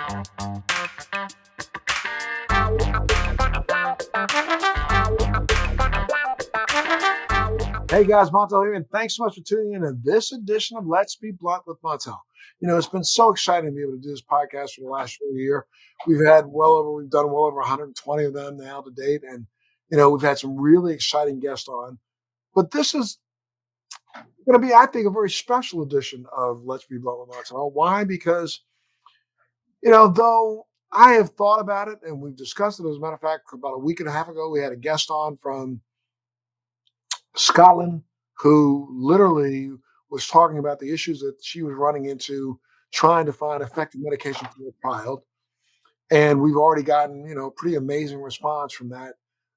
Hey guys, Montel here, and thanks so much for tuning in to this edition of Let's Be Blunt with Montel. It's been so exciting to be able to do this podcast for the last full year. We've done well over 120 of them now to date, and we've had some really exciting guests on. But this is going to be, I think, a very special edition of Let's Be Blunt with Montel. Why? Because though I have thought about it and we've discussed it, as a matter of fact, about a week and a half ago, we had a guest on from Scotland who literally was talking about the issues that she was running into trying to find effective medication for her child. And we've already gotten, pretty amazing response from that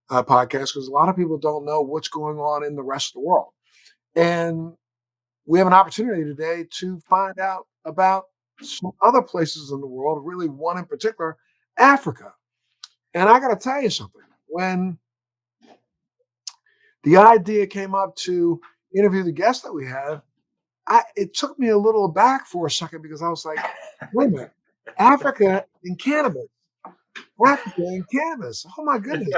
podcast, because a lot of people don't know what's going on in the rest of the world. And we have an opportunity today to find out about some other places in the world, really one in particular, Africa. And I got to tell you something. When the idea came up to interview the guest that we have, it took me a little back for a second, because I was like, wait a minute, Africa and cannabis. Africa and cannabis. Oh my goodness.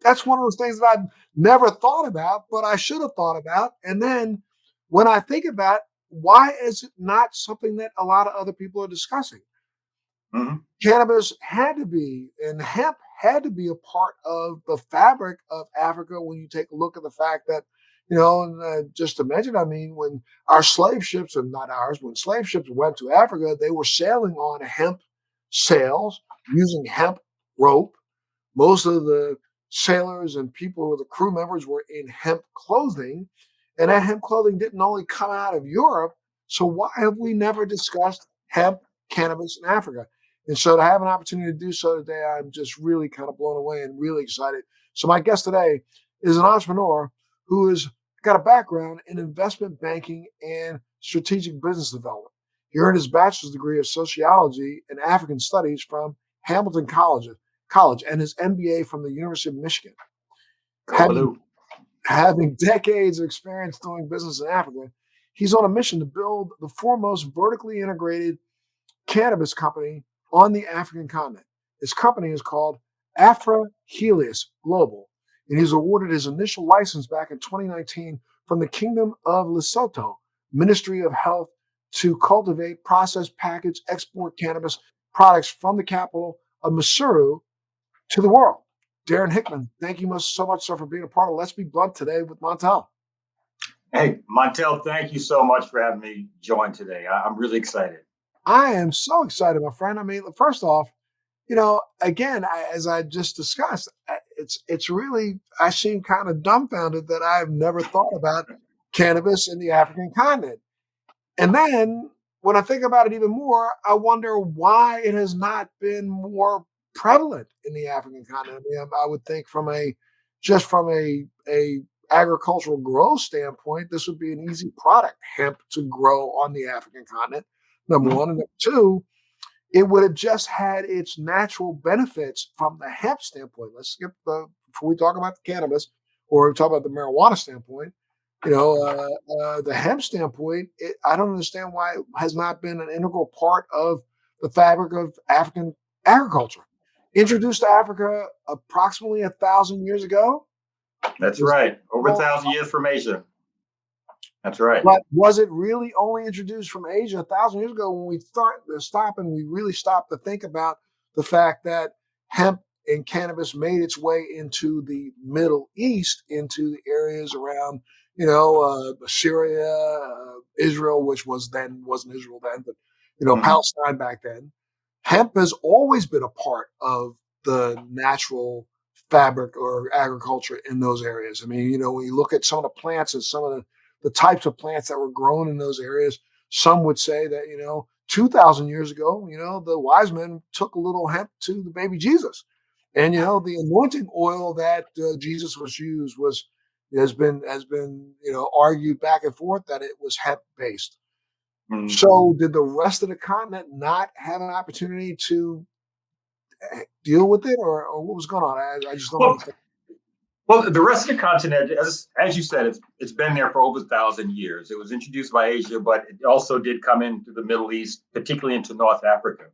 That's one of those things that I've never thought about, but I should have thought about. And then when I think about, why is it not something that a lot of other people are discussing? Mm-hmm. Cannabis had to be, and hemp had to be, a part of the fabric of Africa when you take a look at the fact that, just to mention, when our slave ships, and not ours, when slave ships went to Africa, they were sailing on hemp sails using hemp rope. Most of the sailors and people who were the crew members were in hemp clothing, and that hemp clothing didn't only come out of Europe. So why have we never discussed hemp, cannabis in Africa? And so to have an opportunity to do so today, I'm just really kind of blown away and really excited. So my guest today is an entrepreneur who has got a background in investment banking and strategic business development. He earned his bachelor's degree of sociology and African studies from Hamilton College and his MBA from the University of Michigan. Having decades of experience doing business in Africa, he's on a mission to build the foremost vertically integrated cannabis company on the African continent. His company is called Helios Global, and he's awarded his initial license back in 2019 from the Kingdom of Lesotho Ministry of Health to cultivate, process, package, export cannabis products from the capital of Maseru to the world. Darin Hickman, thank you so much, sir, for being a part of Let's Be Blunt today with Montel. Hey, Montel, thank you so much for having me join today. I'm really excited. I am so excited, my friend. First off, again, as I just discussed, it's really, I seem kind of dumbfounded that I've never thought about cannabis in the African continent. And then when I think about it even more, I wonder why it has not been more prevalent in the African continent. I would think from a agricultural growth standpoint, this would be an easy product, hemp, to grow on the African continent. Number one. And number two, it would have just had its natural benefits from the hemp standpoint. Let's skip before we talk about the cannabis, or we talk about the marijuana standpoint. The hemp standpoint, I don't understand why it has not been an integral part of the fabric of African agriculture. Introduced to Africa approximately 1,000 years ago. That's right. Over 1,000 years from Asia. That's right. But was it really only introduced from Asia 1,000 years ago, when we really stopped to think about the fact that hemp and cannabis made its way into the Middle East, into the areas around, Syria, Israel, which wasn't Israel then, but, Palestine back then. Hemp has always been a part of the natural fabric or agriculture in those areas. When you look at some of the plants and some of the types of plants that were grown in those areas, some would say that, 2,000 years ago, the wise men took a little hemp to the baby Jesus. And, the anointing oil that Jesus was used has been argued back and forth that it was hemp based. Mm-hmm. So did the rest of the continent not have an opportunity to deal with it, or what was going on? I just don't understand. Well, the rest of the continent, as you said, it's been there for over 1,000 years. It was introduced by Asia, but it also did come into the Middle East, particularly into North Africa.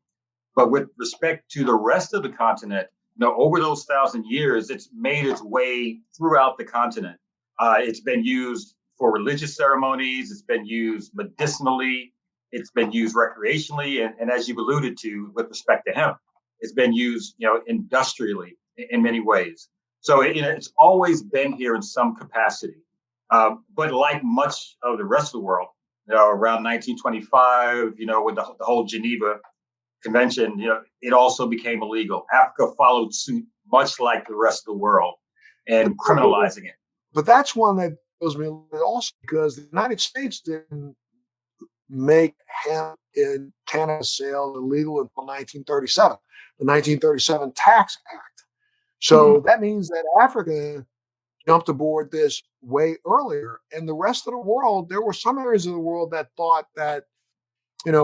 But with respect to the rest of the continent, over those 1,000 years, it's made its way throughout the continent. It's been used for religious ceremonies. It's been used medicinally. It's been used recreationally, and as you've alluded to, with respect to hemp, it's been used, industrially in many ways. So it's always been here in some capacity. But like much of the rest of the world, around 1925, with the whole Geneva Convention, it also became illegal. Africa followed suit, much like the rest of the world, But, and criminalizing it. but that's one that goes me a little bit also because the United States didn't make hemp in cannabis sales illegal until 1937, the 1937 Tax Act. So that means that Africa jumped aboard this way earlier. And the rest of the world, there were some areas of the world that thought that,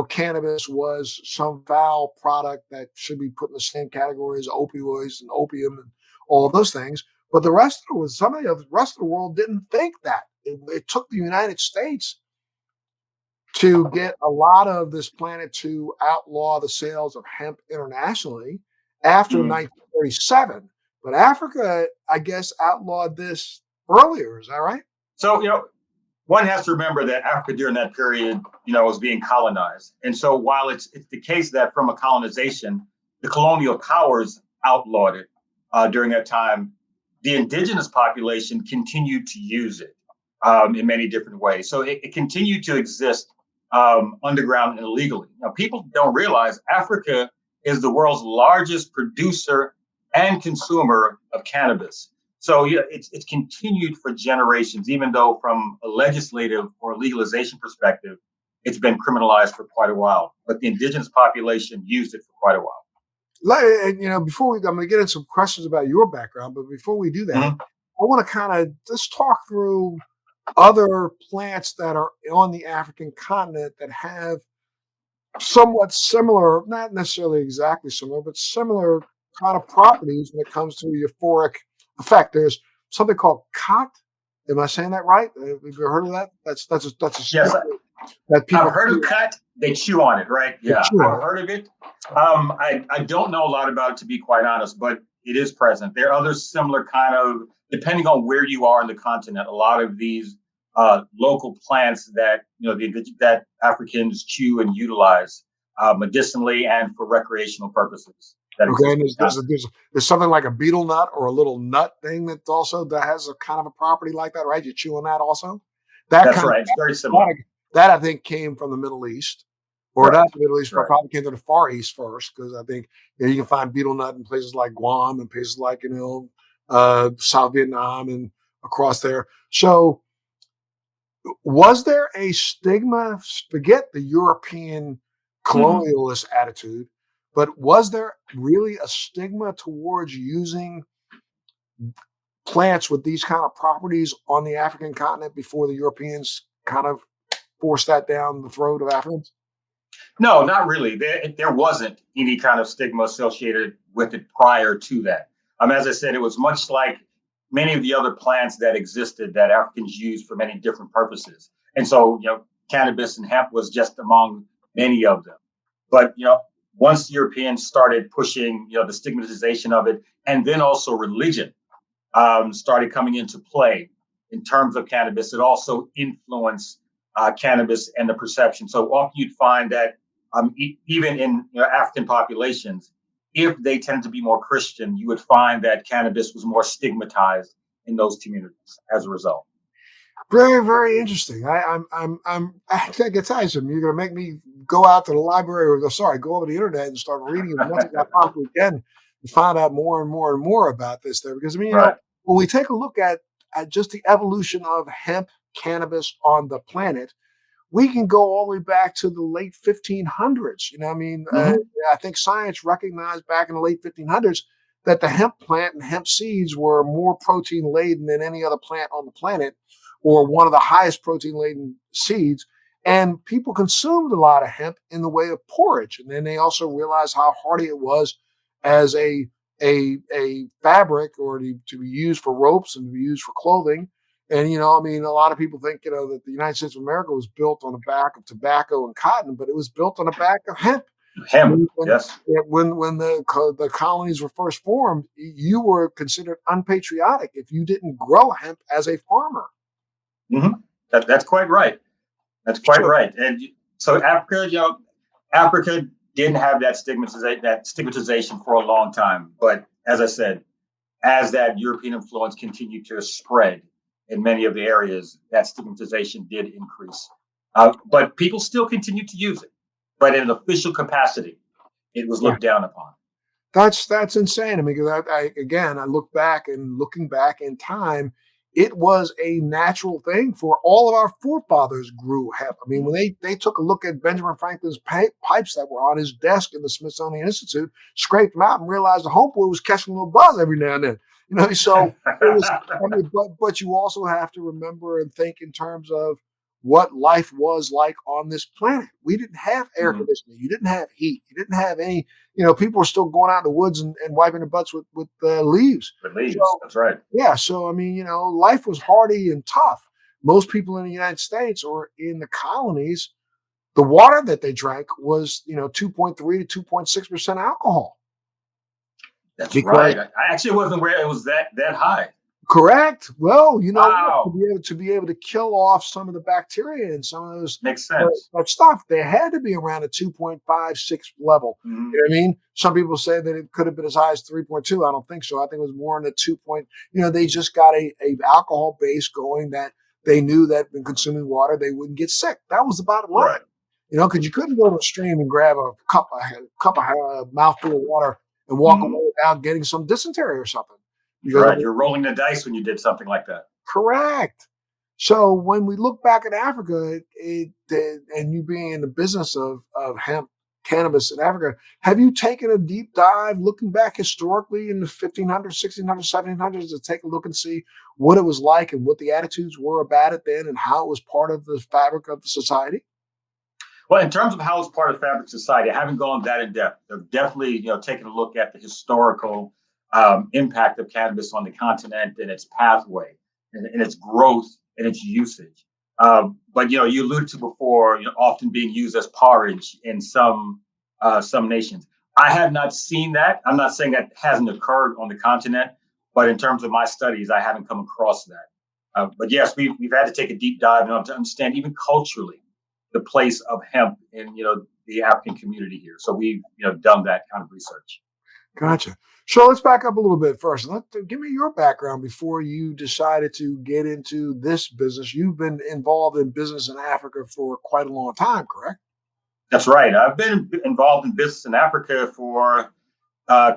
cannabis was some foul product that should be put in the same category as opioids and opium and all those things. But the rest of some of the rest of the world didn't think that. It took the United States to get a lot of this planet to outlaw the sales of hemp internationally after Mm. 1937. But Africa, I guess, outlawed this earlier. Is that right? So, one has to remember that Africa during that period, was being colonized. And so while it's the case that from a colonization, the colonial powers outlawed it during that time, the indigenous population continued to use it in many different ways. So it continued to exist underground and illegally. Now, people don't realize Africa is the world's largest producer and consumer of cannabis. So yeah, it's continued for generations, even though from a legislative or legalization perspective, it's been criminalized for quite a while. But the indigenous population used it for quite a while. And, before I'm going to get into some questions about your background, but before we do that, Mm-hmm. I want to kind of just talk through other plants that are on the African continent that have somewhat similar, not necessarily exactly similar, but similar kind of properties when it comes to the euphoric effect. There's something called khat. Am I saying that right? Have you heard of that? That's a Yes, stick that I've people heard of cut. They chew on it, right? Yeah, chew I've on. heard of it. I don't know a lot about it, to be quite honest, but it is present. There are other similar kind of, depending on where you are in the continent, a lot of these local plants that that Africans chew and utilize medicinally and for recreational purposes that Okay, exist and in the continent. there's something like a beetle nut or a little nut thing that has a kind of a property like that, right? You chew on that also. That That's kind of right. It's very similar. that, that I think came from the Middle East, or Right. not the Middle East, but Right. probably came to the Far East first, because I think you can find beetle nut in places like Guam and places like South Vietnam and across there. So, was there a stigma? Forget the European Mm-hmm. colonialist attitude, but was there really a stigma towards using plants with these kind of properties on the African continent before the Europeans kind of forced that down the throat of Africans? No, not really. There wasn't any kind of stigma associated with it prior to that. As I said, it was much like many of the other plants that existed that Africans used for many different purposes. And so, cannabis and hemp was just among many of them. But, once Europeans started pushing, the stigmatization of it, and then also religion started coming into play in terms of cannabis, it also influenced cannabis and the perception. So often you'd find that even in African populations, if they tend to be more Christian, you would find that cannabis was more stigmatized in those communities as a result. Very, very interesting. I can tell you something. You're going to make me go out to the library, or sorry, go over the internet and start reading as much as I possibly can to find out more and more and more about this there. Because Right. when we take a look at just the evolution of hemp cannabis on the planet, we can go all the way back to the late 1500s. Mm-hmm. I think science recognized back in the late 1500s that the hemp plant and hemp seeds were more protein laden than any other plant on the planet, or one of the highest protein laden seeds. And people consumed a lot of hemp in the way of porridge. And then they also realized how hardy it was as a a fabric or to be used for ropes and to be used for clothing. And I mean, a lot of people think that the United States of America was built on the back of tobacco and cotton, but it was built on the back of hemp. Hemp, yes. When the colonies were first formed, you were considered unpatriotic if you didn't grow hemp as a farmer. Mm-hmm. That's quite right. That's quite Sure. right. And so Africa didn't have that stigmatization for a long time. But as I said, as that European influence continued to spread in many of the areas, that stigmatization did increase. But people still continued to use it, but in an official capacity, it was Yeah. looked down upon. That's insane. I mean, because I look back and looking back in time, it was a natural thing for all of our forefathers grew hemp. I mean, when they took a look at Benjamin Franklin's pipes that were on his desk in the Smithsonian Institute, scraped them out and realized the homeboy was catching a little buzz every now and then. So it was. I mean, but you also have to remember and think in terms of what life was like on this planet. We didn't have air conditioning. You didn't have heat. You didn't have any people are still going out in the woods and wiping their butts with leaves. With leaves, So that's right. yeah, so I mean, life was hardy and tough. Most people in the United States or in the colonies, the water that they drank was 2.3 to 2.6% alcohol. That's Because right. I actually wasn't aware it was that high. correct. Well, you know what? To Wow, be able to kill off some of the bacteria and some of those makes sense. that stuff, they had to be around a 2.56 level. Mm-hmm. You know what I mean? Some people say that it could have been as high as 3.2. I don't think so. I think it was more in the 2 point. They just got a alcohol base going that they knew that in consuming water they wouldn't get sick. That was the bottom line. Right. Because you couldn't go to a stream and grab a cup of mouthful of water and walk away Mm-hmm. without getting some dysentery or something. That's Because right. You're rolling the dice when you did something like that. correct. So when we look back at Africa, and you being in the business of hemp cannabis in Africa, have you taken a deep dive looking back historically in the 1500s, 1600s, 1700s to take a look and see what it was like and what the attitudes were about it then and how it was part of the fabric of the society? Well, in terms of how it's part of fabric society, I haven't gone that in depth. I've definitely, taken a look at the historical impact of cannabis on the continent and its pathway and its growth and its usage. But you alluded to before, often being used as porridge in some nations. I have not seen that. I'm not saying that hasn't occurred on the continent, but in terms of my studies, I haven't come across that. But yes, we've had to take a deep dive to understand even culturally the place of hemp in the African community here. So we've done that kind of research. Gotcha. So let's back up a little bit first. Give me your background before you decided to get into this business. You've been involved in business in Africa for quite a long time, correct? That's right. I've been involved in business in Africa for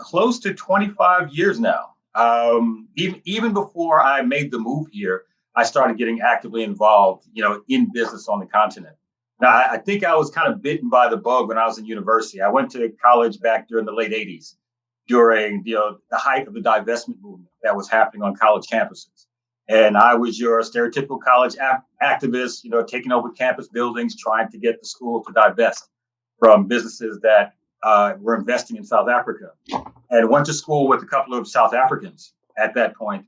close to 25 years now. Even before I made the move here, I started getting actively involved, in business on the continent. Now, I think I was kind of bitten by the bug when I was in university. I went to college back during the late 80s, during the height of the divestment movement that was happening on college campuses. And I was your stereotypical college activist, taking over campus buildings, trying to get the school to divest from businesses that were investing in South Africa. And went to school with a couple of South Africans at that point.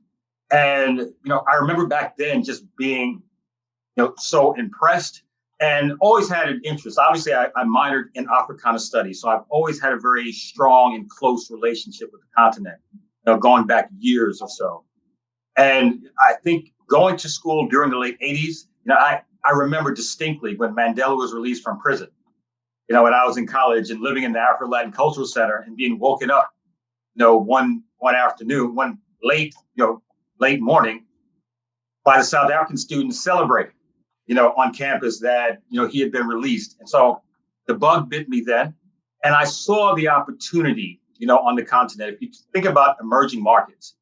And I remember back then just being so impressed and always had an interest. Obviously, I minored in Africana studies, so I've always had a very strong and close relationship with the continent, going back years or so. And I think going to school during the late 80s, I remember distinctly when Mandela was released from prison, when I was in college and living in the Afro-Latin Cultural Center and being woken up, one afternoon, one late morning by the South African students celebrating, on campus that, he had been released. And so the bug bit me then. And I saw the opportunity, on the continent. If you think about emerging markets,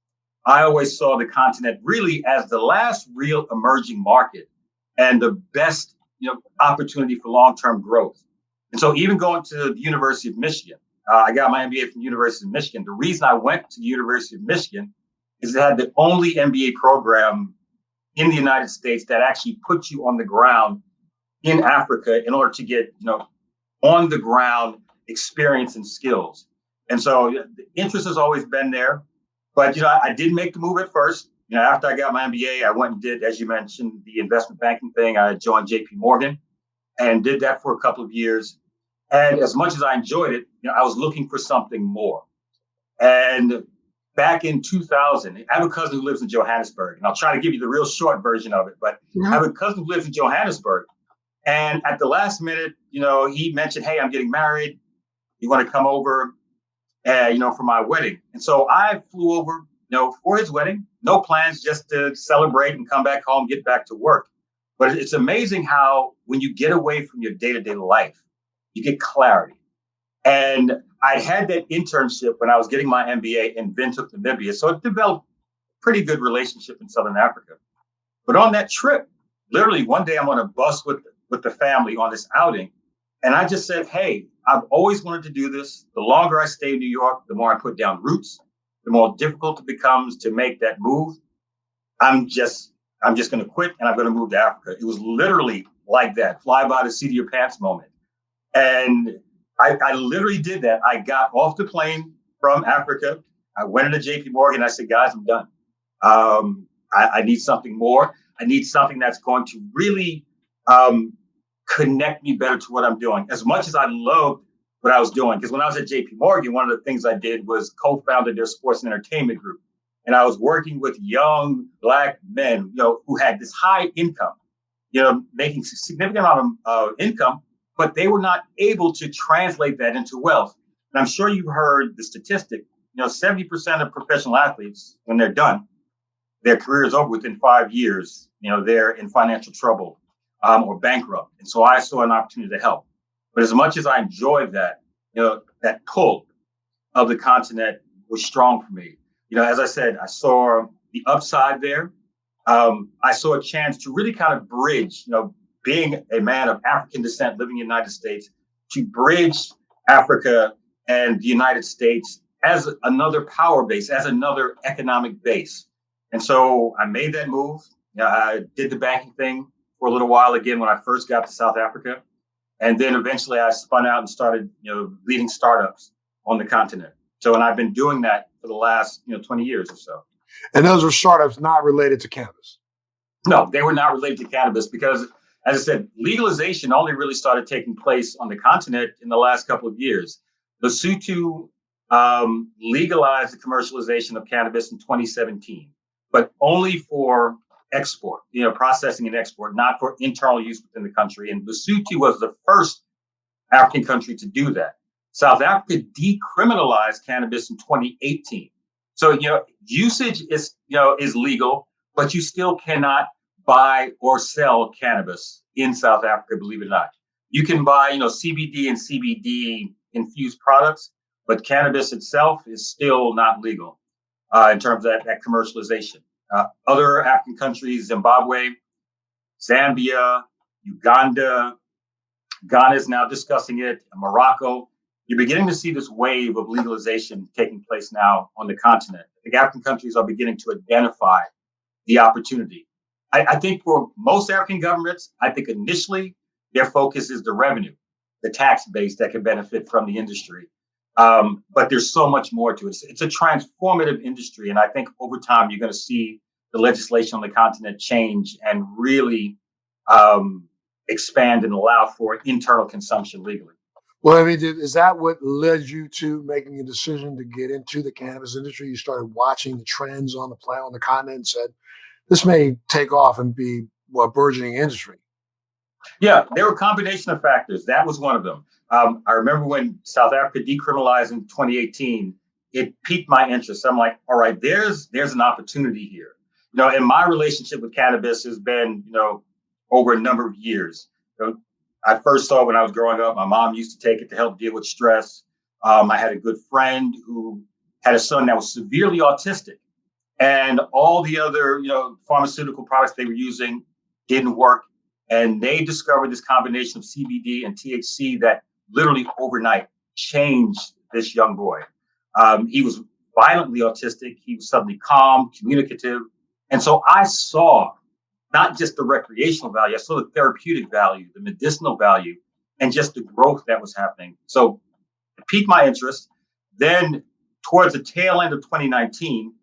I always saw the continent really as the last real emerging market and the best, opportunity for long-term growth. And so even going to the University of Michigan, I got my MBA from the University of Michigan. The reason I went to the University of Michigan is it had the only MBA program in the United States that actually puts you on the ground in Africa in order to get, on the ground experience and skills. And so the interest has always been there. But, I did make the move at first. After I got my MBA, I went and did, as you mentioned, the investment banking thing. I joined JP Morgan and did that for a couple of years. And as much as I enjoyed it, I was looking for something more. And back in 2000, I have a cousin who lives in Johannesburg, and I'll try to give you the real short version of it. But I have a cousin who lives in Johannesburg. And at the last minute, he mentioned, hey, I'm getting married. You want to come over, for my wedding? And so I flew over, for his wedding. No plans, just to celebrate and come back home, get back to work. But it's amazing how when you get away from your day-to-day life, you get clarity. And I had that internship when I was getting my MBA in Windhoek, Namibia. So it developed a pretty good relationship in Southern Africa. But on that trip, literally one day I'm on a bus with the family on this outing. And I just said, hey, I've always wanted to do this. The longer I stay in New York, the more I put down roots, the more difficult it becomes to make that move. I'm just going to quit and I'm going to move to Africa. It was literally like that, fly by the seat of your pants moment. And I literally did that. I got off the plane from Africa. I went into JP Morgan. I said, guys, I'm done. I need something more. I need something that's going to really connect me better to what I'm doing. As much as I loved what I was doing, because when I was at JP Morgan, one of the things I did was co-founded their sports and entertainment group. And I was working with young Black men, who had this high income, making a significant amount of income, but they were not able to translate that into wealth. And I'm sure you've heard the statistic, 70% of professional athletes, when they're done, their career is over within 5 years. They're in financial trouble or bankrupt. And so I saw an opportunity to help. But as much as I enjoyed that, that pull of the continent was strong for me. As I said, I saw the upside there. I saw a chance to really kind of bridge, being a man of African descent living in the United States, to bridge Africa and the United States as another power base, as another economic base. And so I made that move. I did the banking thing for a little while again when I first got to South Africa. And then eventually I spun out and started, leading startups on the continent. So, and I've been doing that for the last, 20 years or so. And those were startups not related to cannabis? No, they were not related to cannabis because, as I said, legalization only really started taking place on the continent in the last couple of years. Lesotho legalized the commercialization of cannabis in 2017, but only for export, processing and export, not for internal use within the country. And Lesotho was the first African country to do that. South Africa decriminalized cannabis in 2018. So, usage is legal, but you still cannot buy or sell cannabis in South Africa, believe it or not. You can buy, CBD and CBD infused products, but cannabis itself is still not legal in terms of that commercialization. Other African countries, Zimbabwe, Zambia, Uganda, Ghana is now discussing it, Morocco. You're beginning to see this wave of legalization taking place now on the continent. The African countries are beginning to identify the opportunity. I think for most African governments, I think initially their focus is the revenue, the tax base that can benefit from the industry. But there's so much more to it. It's a transformative industry. And I think over time, you're going to see the legislation on the continent change and really expand and allow for internal consumption legally. Well, I mean, is that what led you to making a decision to get into the cannabis industry? You started watching the trends on the continent and said, this may take off and be a burgeoning industry. Yeah, there were a combination of factors. That was one of them. I remember when South Africa decriminalized in 2018, it piqued my interest. I'm like, all right, there's an opportunity here. And my relationship with cannabis has been, over a number of years. I first saw it when I was growing up. My mom used to take it to help deal with stress. I had a good friend who had a son that was severely autistic, and all the other, pharmaceutical products they were using didn't work. And they discovered this combination of CBD and THC that literally overnight changed this young boy. He was violently autistic. He was suddenly calm, communicative. And so I saw not just the recreational value, I saw the therapeutic value, the medicinal value, and just the growth that was happening. So it piqued my interest. Then towards the tail end of 2019,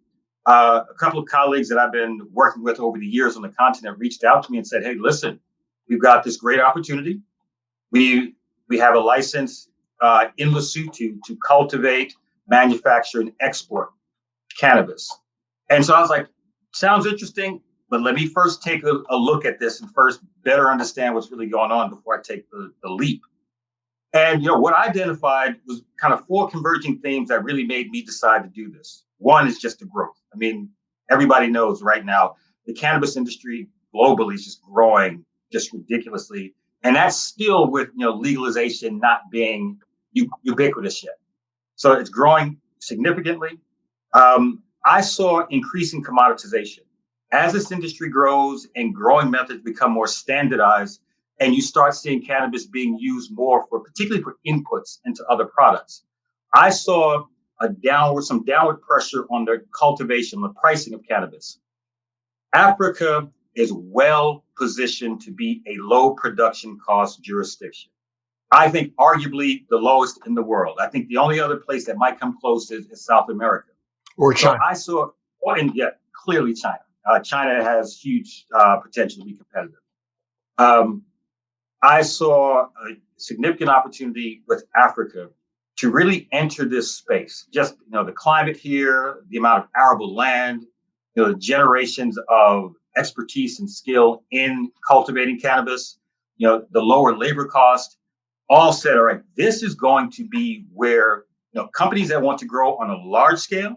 a couple of colleagues that I've been working with over the years on the continent reached out to me and said, "Hey, listen, we've got this great opportunity. We have a license in Lesotho to cultivate, manufacture, and export cannabis." And so I was like, "Sounds interesting, but let me first take a look at this and first better understand what's really going on before I take the leap." And what I identified was kind of four converging themes that really made me decide to do this. One is just the growth. I mean, everybody knows right now the cannabis industry globally is just growing just ridiculously, and that's still with legalization not being ubiquitous yet. So it's growing significantly. I saw increasing commoditization as this industry grows and growing methods become more standardized, and you start seeing cannabis being used more for, particularly for inputs into other products. I saw some downward pressure on the cultivation, the pricing of cannabis. Africa is well positioned to be a low production cost jurisdiction. I think arguably the lowest in the world. I think the only other place that might come close is South America. Or So China. I saw, and yeah, clearly China. China has huge potential to be competitive. Um, I saw a significant opportunity with Africa to really enter this space. Just the climate here, the amount of arable land, the generations of expertise and skill in cultivating cannabis, the lower labor cost. All said, all right, this is going to be where companies that want to grow on a large scale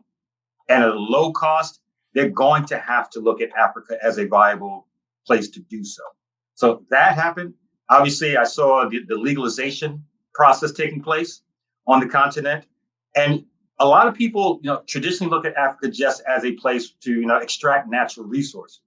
and at a low cost, they're going to have to look at Africa as a viable place to do so. So that happened. Obviously, I saw the legalization process taking place on the continent. And a lot of people, traditionally look at Africa just as a place to, extract natural resources.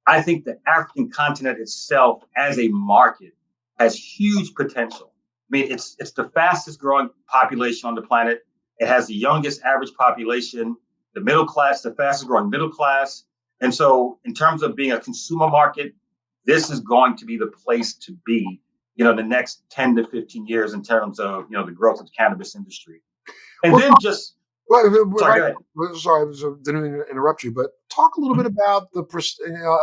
I think the African continent itself as a market has huge potential. I mean, it's the fastest growing population on the planet. It has the youngest average population, the middle class, the fastest growing middle class. And so in terms of being a consumer market, this is going to be the place to be, the next 10 to 15 years in terms of, the growth of the cannabis industry. And Well, then just, sorry, go ahead. Sorry, didn't mean to interrupt you, but talk a little bit about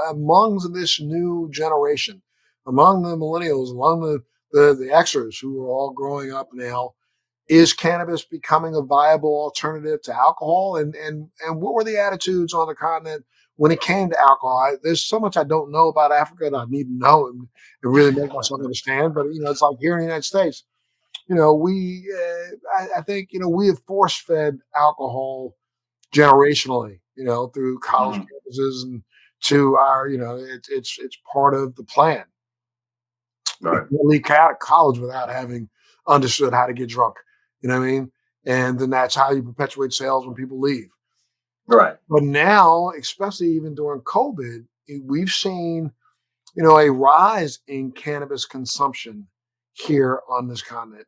among this new generation, among the millennials, among the Xers who are all growing up now. Is cannabis becoming a viable alternative to alcohol? And what were the attitudes on the continent when it came to alcohol? There's so much I don't know about Africa that I need to know and really make myself understand. But it's like here in the United States, I think we have force fed alcohol generationally, through college campuses and to our, it's part of the plan. Right. You can't leave out of college without having understood how to get drunk. You know what I mean? And then that's how you perpetuate sales when people leave. Right. But now, especially even during COVID, we've seen, a rise in cannabis consumption here on this continent.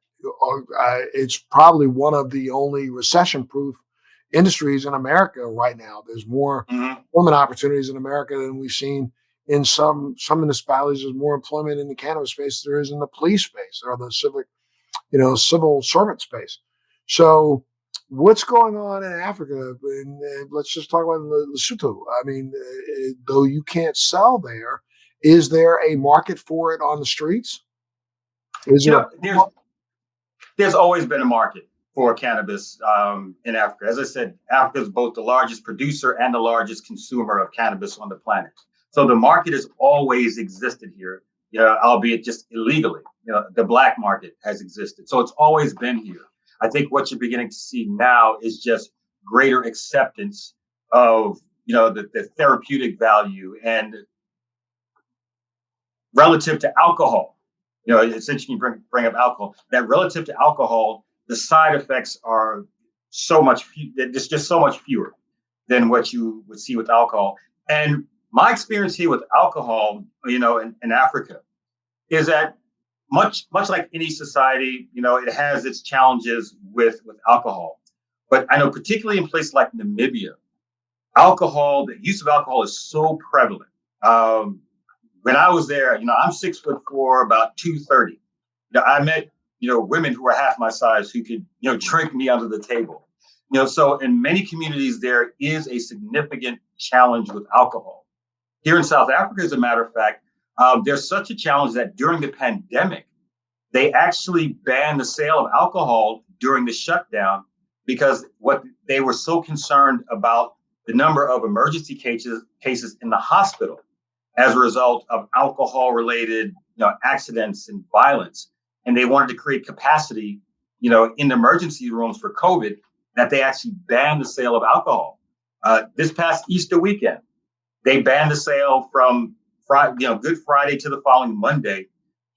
It's probably one of the only recession-proof industries in America right now. There's more employment opportunities in America than we've seen in some municipalities. There's more employment in the cannabis space than there is in the police space or the civil servant space. So what's going on in Africa? And let's just talk about Lesotho. I mean, though you can't sell there, is there a market for it on the streets? Is there? There's always been a market for cannabis in Africa. As I said, Africa is both the largest producer and the largest consumer of cannabis on the planet. So the market has always existed here, albeit just illegally. The black market has existed. So it's always been here. I think what you're beginning to see now is just greater acceptance of, the therapeutic value and relative to alcohol. It's interesting you bring up alcohol. That relative to alcohol, the side effects are so much. There's just so much fewer than what you would see with alcohol. And my experience here with alcohol, in Africa, is that much like any society, it has its challenges with alcohol. But I know particularly in places like Namibia, the use of alcohol is so prevalent. When I was there, I'm 6'4", about 230. I met women who are half my size who could, drink me under the table. So in many communities, there is a significant challenge with alcohol. Here in South Africa, as a matter of fact, there's such a challenge that during the pandemic, they actually banned the sale of alcohol during the shutdown because what they were so concerned about the number of emergency cases in the hospital as a result of alcohol related accidents and violence, and they wanted to create capacity in the emergency rooms for COVID, that they actually banned the sale of alcohol. This past Easter weekend, they banned the sale from Good Friday to the following Monday,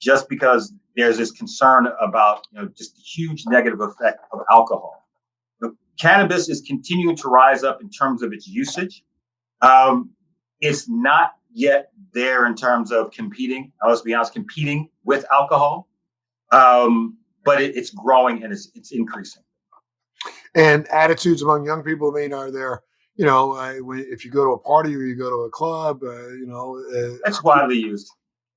just because there's this concern about just the huge negative effect of alcohol. Cannabis is continuing to rise up in terms of its usage. It's not yet there in terms of competing. Let's be honest, competing with alcohol, but it's growing and it's increasing. And attitudes among young people, I mean, are there, if you go to a party or you go to a club, It's widely used.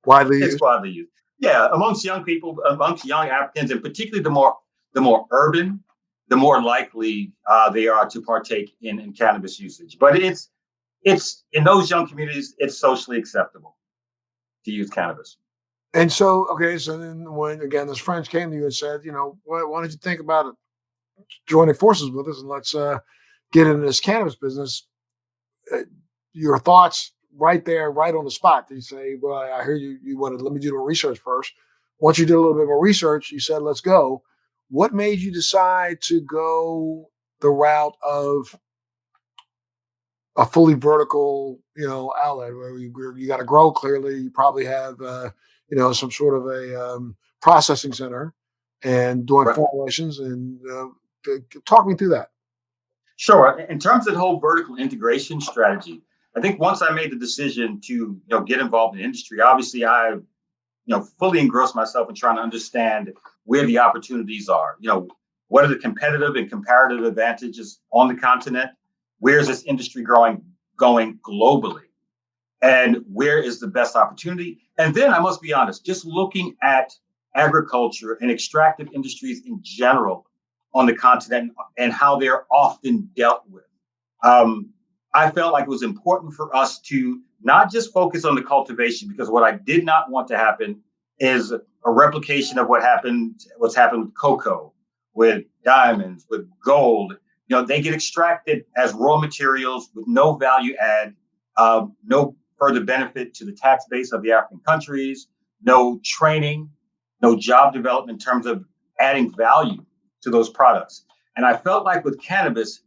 Widely It's used. widely used. Yeah, amongst young people, amongst young Africans, and particularly the more urban, the more likely they are to partake in cannabis usage. But it's in those young communities, it's socially acceptable to use cannabis. And so, okay, so then when again this friend came to you and said, why don't you think about it, joining forces with us and let's get into this cannabis business? Your thoughts right there, right on the spot. You say, well, I hear you wanted, let me do the research first. Once you did a little bit more research, you said, let's go. What made you decide to go the route of a fully vertical, outlet where you got to grow? Clearly, you probably have, some sort of a processing center and doing Right. formulations. And talk me through that. Sure. In terms of the whole vertical integration strategy, I think once I made the decision to get involved in the industry, obviously I fully engrossed myself in trying to understand where the opportunities are. What are the competitive and comparative advantages on the continent? Where is this industry going globally? And where is the best opportunity? And then I must be honest, just looking at agriculture and extractive industries in general on the continent and how they're often dealt with. I felt like it was important for us to not just focus on the cultivation, because what I did not want to happen is a replication of what's happened with cocoa, with diamonds, with gold. They get extracted as raw materials with no value add, no further benefit to the tax base of the African countries, no training, no job development in terms of adding value to those products. And I felt like with cannabis,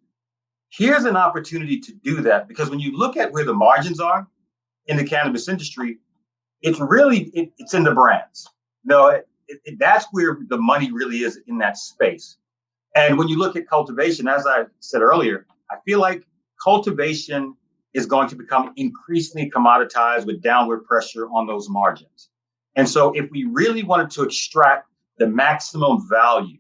here's an opportunity to do that, because when you look at where the margins are in the cannabis industry, it's really, it's in the brands. That's where the money really is, in that space. And when you look at cultivation, as I said earlier, I feel like cultivation is going to become increasingly commoditized with downward pressure on those margins. And so if we really wanted to extract the maximum value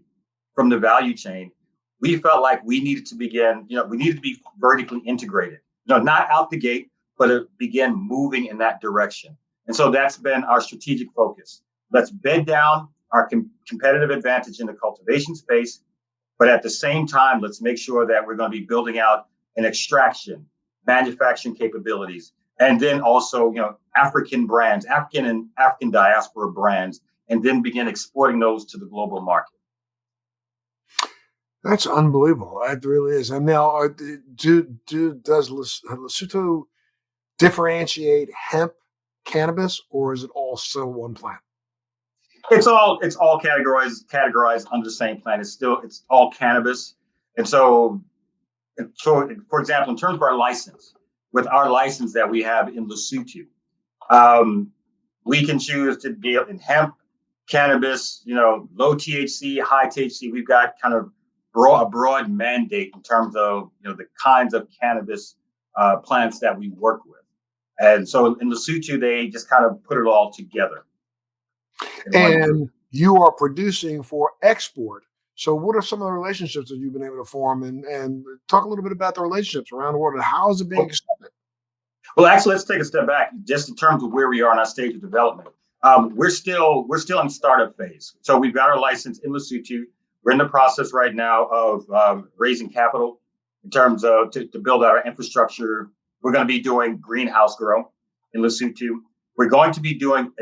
from the value chain, we felt like we needed to be vertically integrated, not out the gate, but begin moving in that direction. And so that's been our strategic focus. Let's bed down our competitive advantage in the cultivation space, but at the same time, let's make sure that we're going to be building out an extraction, manufacturing capabilities, and then also, African brands, African and African diaspora brands, and then begin exporting those to the global market. That's unbelievable. That really is. And now, does Lesotho differentiate hemp cannabis, or is it all still one plant? It's all categorized under the same plant. It's all cannabis. And so for example, in terms of our license, with our license that we have in Lesotho, we can choose to deal in hemp, cannabis, low THC, high THC. We've got kind of a broad mandate in terms of the kinds of cannabis plants that we work with. And so in Lesotho, they just kind of put it all together. And you are producing for export. So what are some of the relationships that you've been able to form, and talk a little bit about the relationships around the world and how is it being accepted? Well, actually, let's take a step back just in terms of where we are in our stage of development. We're still in startup phase. So we've got our license in Lesotho. We're in the process right now of raising capital in terms of to build out our infrastructure. We're going to be doing greenhouse grow in Lesotho. We're going to be doing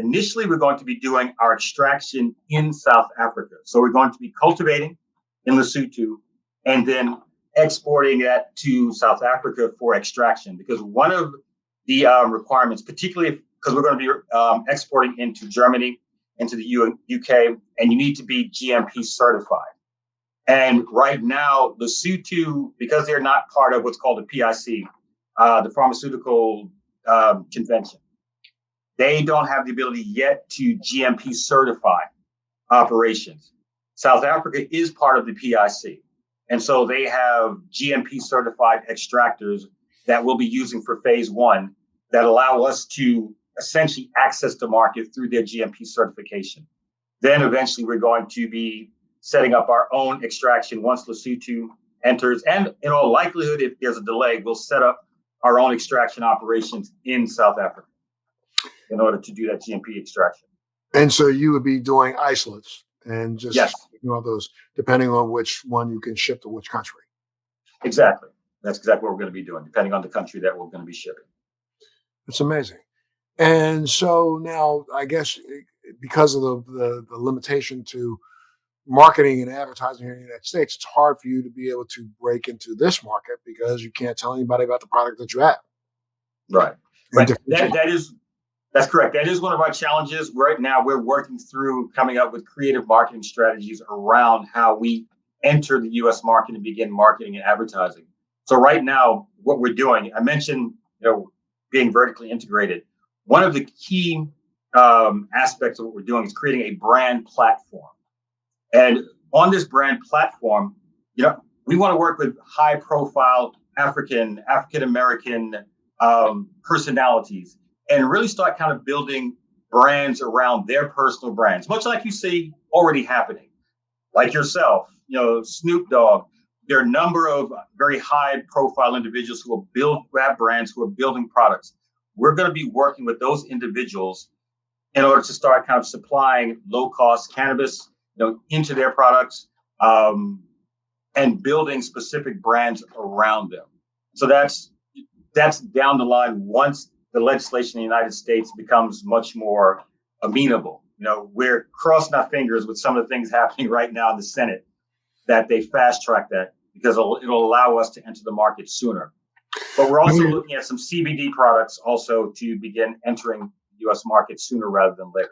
our extraction in South Africa. So we're going to be cultivating in Lesotho and then exporting that to South Africa for extraction. Because one of the requirements, particularly because we're going to be exporting into Germany, into the UK, and you need to be GMP certified. And right now, Lesotho, because they're not part of what's called the PIC, the Pharmaceutical Convention, they don't have the ability yet to GMP certify operations. South Africa is part of the PIC. And so they have GMP certified extractors that we'll be using for phase one that allow us to essentially access the market through their GMP certification. Then eventually we're going to be setting up our own extraction once Lesotho enters. And in all likelihood, if there's a delay, we'll set up our own extraction operations in South Africa in order to do that GMP extraction. And so you would be doing isolates and just Yes, those, depending on which one you can ship to which country. exactly. That's exactly what we're going to be doing, depending on the country that we're going to be shipping. It's amazing. And so now, I guess because of the limitation to marketing and advertising here in the United States, it's hard for you to be able to break into this market because you can't tell anybody about the product that you have. Right. But that's correct. That is one of our challenges. Right now, we're working through coming up with creative marketing strategies around how we enter the U.S. market and begin marketing and advertising. So right now, what we're doing, I mentioned, being vertically integrated. One of the key aspects of what we're doing is creating a brand platform. And on this brand platform, we want to work with high-profile African American personalities and really start kind of building brands around their personal brands, much like you see already happening, like yourself, Snoop Dogg. There are a number of very high-profile individuals who have brands, who are building products. We're going to be working with those individuals in order to start kind of supplying low-cost cannabis, into their products, and building specific brands around them. So that's down the line once the legislation in the United States becomes much more amenable. We're crossing our fingers with some of the things happening right now in the Senate that they fast track that because it'll allow us to enter the market sooner. But we're also looking at some CBD products also to begin entering the U.S. market sooner rather than later.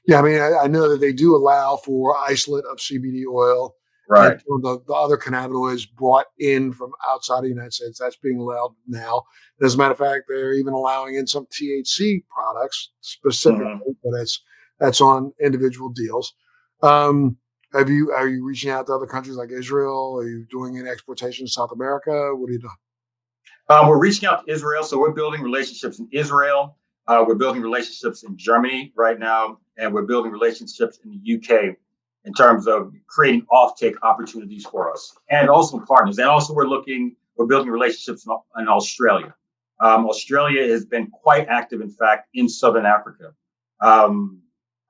Yeah, I mean, I know that they do allow for isolate of CBD oil. Right. And the other cannabinoids brought in from outside the United States. That's being allowed now. As a matter of fact, they're even allowing in some THC products specifically, but that's on individual deals. Are you reaching out to other countries like Israel? Are you doing any exportation to South America? What are you doing? We're reaching out to Israel, so we're building relationships in Israel. We're building relationships in Germany right now, and we're building relationships in the UK in terms of creating offtake opportunities for us, and also partners. And also, we're building relationships in Australia. Australia has been quite active, in fact, in Southern Africa.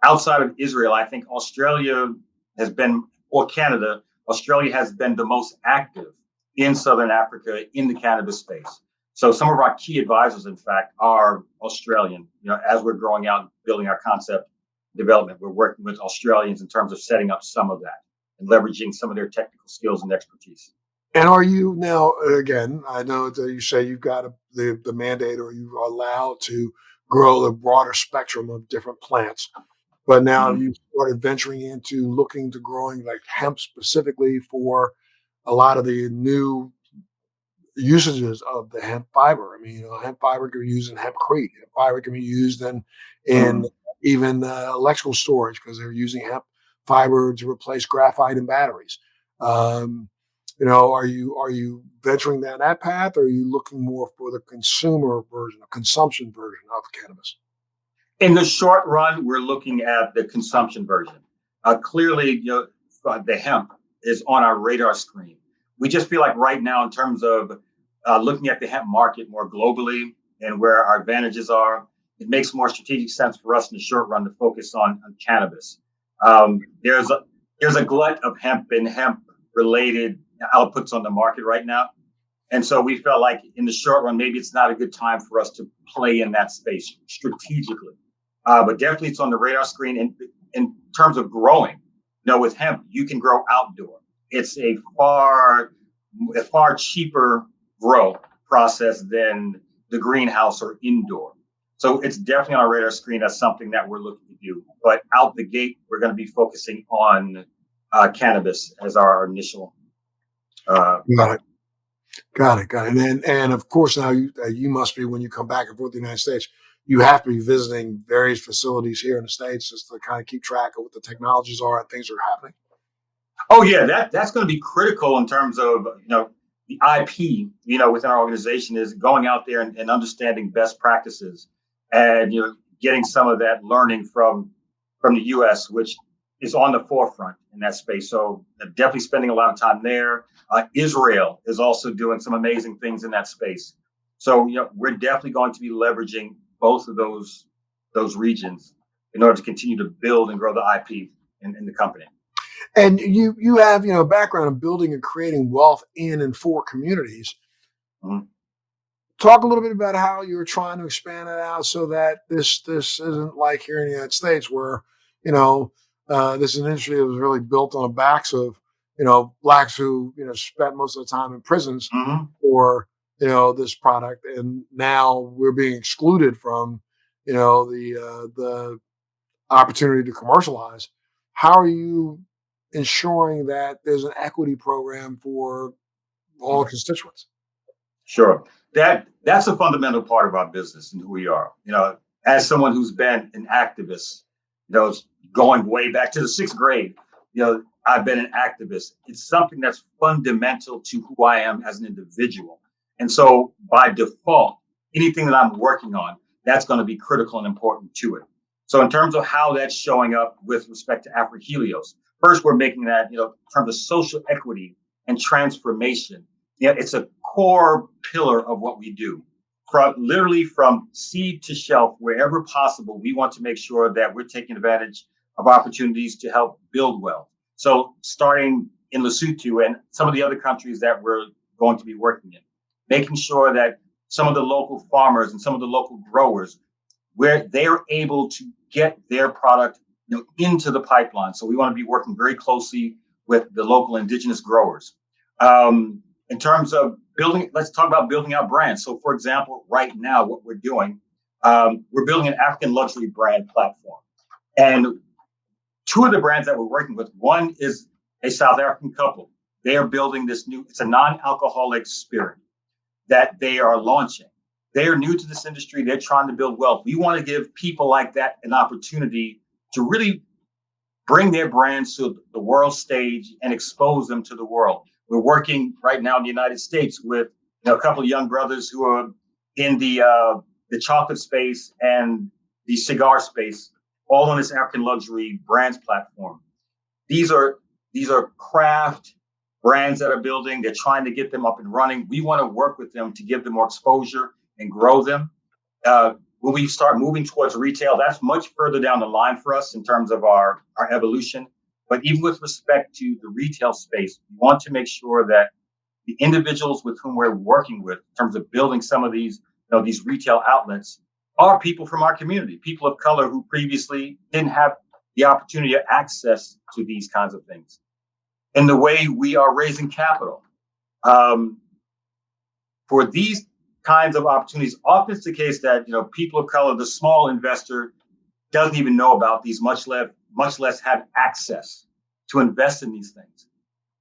Outside of Israel, I think Australia has been, or Canada, Australia has been the most active in Southern Africa in the cannabis space. So some of our key advisors, in fact, are Australian. As we're growing out and building our concept development, we're working with Australians in terms of setting up some of that and leveraging some of their technical skills and expertise. And are you now, again, I know that you say you've got the mandate or you are allowed to grow a broader spectrum of different plants, but now you started venturing into looking to growing like hemp specifically for a lot of the new usages of the hemp fiber. I mean, hemp fiber can be used in hempcrete. Hemp fiber can be used in even electrical storage because they're using hemp fiber to replace graphite in batteries. Are you venturing down that path, or are you looking more for the consumer version, a consumption version of cannabis? In the short run, we're looking at the consumption version. Clearly, the hemp is on our radar screen. We just feel like right now, in terms of looking at the hemp market more globally and where our advantages are, it makes more strategic sense for us in the short run to focus on cannabis. There's a glut of hemp and hemp related outputs on the market right now. And so we felt like in the short run, maybe it's not a good time for us to play in that space strategically. But definitely it's on the radar screen. And in terms of growing, with hemp, you can grow outdoor. It's a far cheaper grow process than the greenhouse or indoor. So it's definitely on our radar screen as something that we're looking to do. But out the gate, we're going to be focusing on cannabis as our initial product. Got it. And of course, now you must be, when you come back and forth to the United States, you have to be visiting various facilities here in the States just to kind of keep track of what the technologies are and things that are happening. Oh yeah, that's going to be critical in terms of the IP. Within our organization is going out there and understanding best practices, and getting some of that learning from the U.S., which is on the forefront in that space. So definitely spending a lot of time there. Israel is also doing some amazing things in that space. So we're definitely going to be leveraging both of those regions in order to continue to build and grow the IP in the company. And you have a background in building and creating wealth in and for communities. Mm-hmm. Talk a little bit about how you're trying to expand it out so that this isn't like here in the United States where this is an industry that was really built on the backs of blacks who spent most of the time in prisons Mm-hmm. for this product, and now we're being excluded from the opportunity to commercialize. How are you ensuring that there's an equity program for all constituents? Sure. That's a fundamental part of our business and who we are. As someone who's been an activist, going way back to the sixth grade, I've been an activist. It's something that's fundamental to who I am as an individual. And so by default, anything that I'm working on, that's going to be critical and important to it. So in terms of how that's showing up with respect to AfriHelios, first, we're making that, in terms of social equity and transformation. It's a core pillar of what we do. Literally from seed to shelf, wherever possible, we want to make sure that we're taking advantage of opportunities to help build wealth. So starting in Lesotho and some of the other countries that we're going to be working in, making sure that some of the local farmers and some of the local growers, where they're able to get their product into the pipeline. So we want to be working very closely with the local indigenous growers. In terms of building, let's talk about building out brands. So for example, right now, what we're doing, we're building an African luxury brand platform. And two of the brands that we're working with, one is a South African couple. They are building it's a non-alcoholic spirit that they are launching. They are new to this industry. They're trying to build wealth. We want to give people like that an opportunity to really bring their brands to the world stage and expose them to the world. We're working right now in the United States with a couple of young brothers who are in the chocolate space and the cigar space, all on this African luxury brands platform. These are craft brands that are building. They're trying to get them up and running. We want to work with them to give them more exposure and grow them. When we start moving towards retail, that's much further down the line for us in terms of our evolution. But even with respect to the retail space, we want to make sure that the individuals with whom we're working with in terms of building some of these retail outlets are people from our community, people of color who previously didn't have the opportunity or access to these kinds of things. In the way we are raising capital for these kinds of opportunities, often it's the case that people of color, the small investor, doesn't even know about these, much less have access to invest in these things.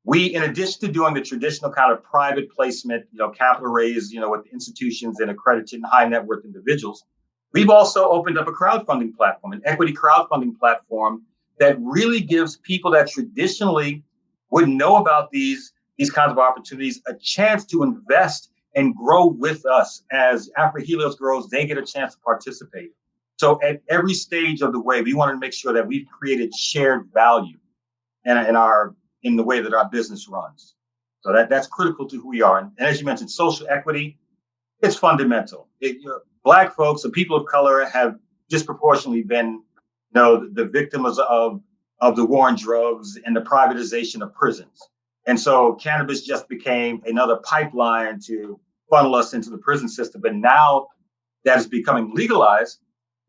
We, in addition to doing the traditional kind of private placement, capital raise, with institutions and accredited high net worth individuals, we've also opened up a crowdfunding platform, an equity crowdfunding platform that really gives people that traditionally wouldn't know about these kinds of opportunities a chance to invest and grow with us. As AfriHelios grows, they get a chance to participate. So at every stage of the way, we want to make sure that we've created shared value in the way that our business runs. So that's critical to who we are. And as you mentioned, social equity, it's fundamental. Black folks and people of color have disproportionately been, the victims of the war on drugs and the privatization of prisons. And so cannabis just became another pipeline to funnel us into the prison system. But now that is becoming legalized,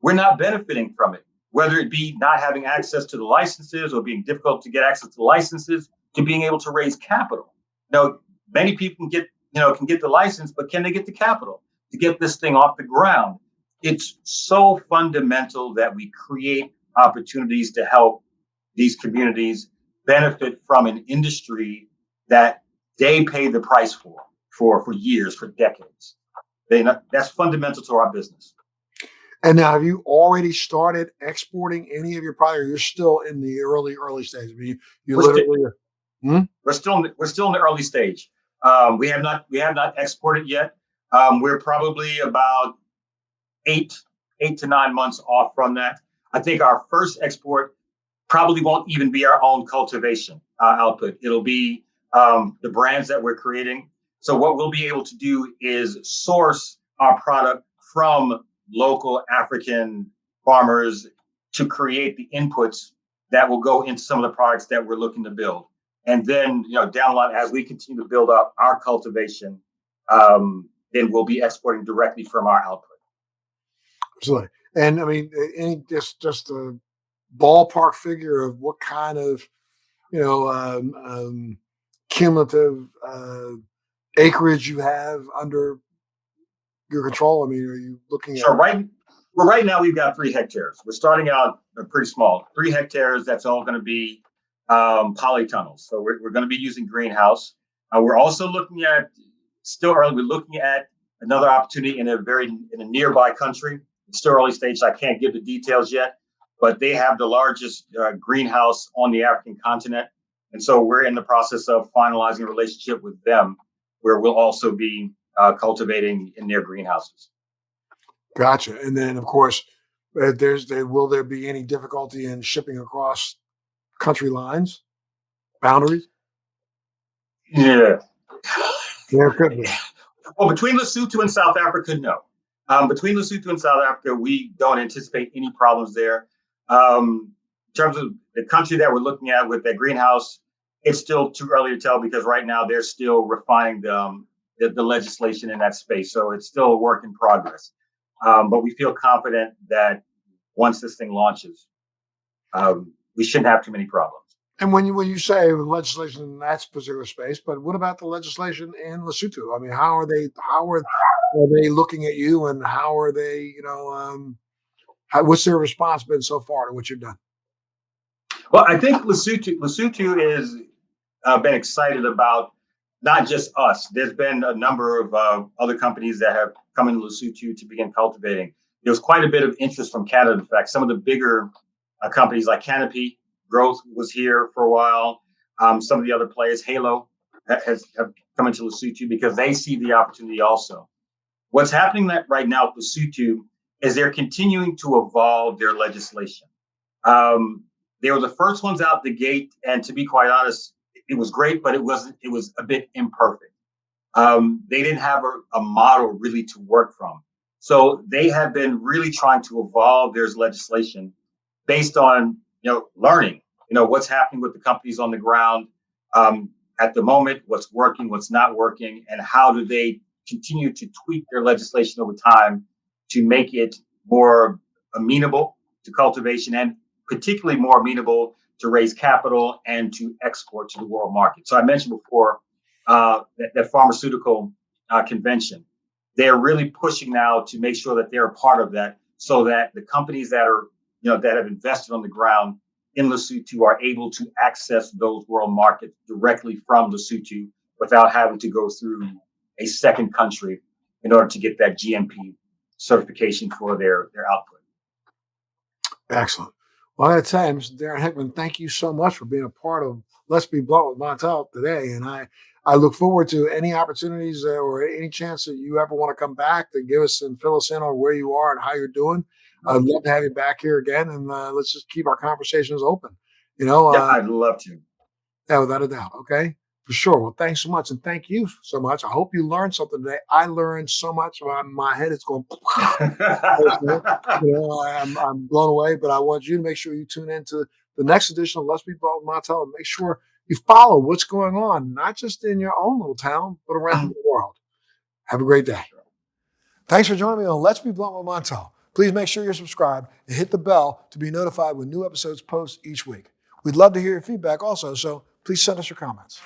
we're not benefiting from it, whether it be not having access to the licenses or being difficult to get access to the licenses, to being able to raise capital. Many people can get the license, but can they get the capital to get this thing off the ground? It's so fundamental that we create opportunities to help these communities benefit from an industry that they pay the price for years, for decades. That's fundamental to our business. And now, have you already started exporting any of your product? Or you're still in the early stage. I mean, you We're literally. we're still in the early stage. We have not exported yet. We're probably about eight 8 to 9 months off from that. I think our first export probably won't even be our own cultivation output. It'll be the brands that we're creating. So what we'll be able to do is source our product from local African farmers to create the inputs that will go into some of the products that we're looking to build. And then, down the line, as we continue to build up our cultivation, then we'll be exporting directly from our output. Absolutely. And I mean, any just a ballpark figure of what kind of cumulative acreage you have under your control? I mean, are you looking at? So right now we've got 3 hectares. We're starting out pretty small, 3 hectares. That's all going to be polytunnels. So we're going to be using greenhouse. We're also looking at, still early. We're looking at another opportunity in a nearby country. It's still early stage. So I can't give the details yet, but they have the largest greenhouse on the African continent, and so we're in the process of finalizing a relationship with them, where we'll also be cultivating in their greenhouses. Gotcha. And then, of course, will there be any difficulty in shipping across country lines, boundaries? Yeah. There could be. Well, between Lesotho and South Africa, no. Between Lesotho and South Africa, we don't anticipate any problems there. In terms of the country that we're looking at with that greenhouse, it's still too early to tell because right now they're still refining the legislation in that space. So it's still a work in progress. But we feel confident that once this thing launches, we shouldn't have too many problems. And when you say legislation in that particular space, but what about the legislation in Lesotho? I mean, how are they looking at you, and how are they, what's their response been so far to what you've done? Well, I think Lesotho is been excited about not just us. There's been a number of other companies that have come into Lesotho to begin cultivating. There was quite a bit of interest from Canada. In fact, some of the bigger companies like Canopy Growth was here for a while. Some of the other players, Halo, have come into Lesotho because they see the opportunity also. What's happening right now with Lesotho is they're continuing to evolve their legislation. They were the first ones out the gate, and to be quite honest, it was great, but it wasn't. It was a bit imperfect. They didn't have a model really to work from, so they have been really trying to evolve their legislation based on learning, what's happening with the companies on the ground at the moment, what's working, what's not working, and how do they continue to tweak their legislation over time to make it more amenable to cultivation and particularly more amenable to raise capital and to export to the world market. So I mentioned before that pharmaceutical convention. They're really pushing now to make sure that they're a part of that, so that the companies that are that have invested on the ground in Lesotho are able to access those world markets directly from Lesotho without having to go through a second country in order to get that GMP certification for their output. Excellent. Well, I'd say, Mr. Darin Hickman, thank you so much for being a part of Let's Be Blunt with Montel today. And I look forward to any opportunities or any chance that you ever want to come back to give us and fill us in on where you are and how you're doing. I'd love to have you back here again, and let's just keep our conversations open. Yeah, I'd love to. Yeah, without a doubt. Okay. For sure. Well, thanks so much. And thank you so much. I hope you learned something today. I learned so much. My head is going, I'm blown away, but I want you to make sure you tune into the next edition of Let's Be Blunt with Montel and make sure you follow what's going on, not just in your own little town, but around the world. Have a great day. Thanks for joining me on Let's Be Blunt with Montel. Please make sure you're subscribed and hit the bell to be notified when new episodes post each week. We'd love to hear your feedback also, so please send us your comments.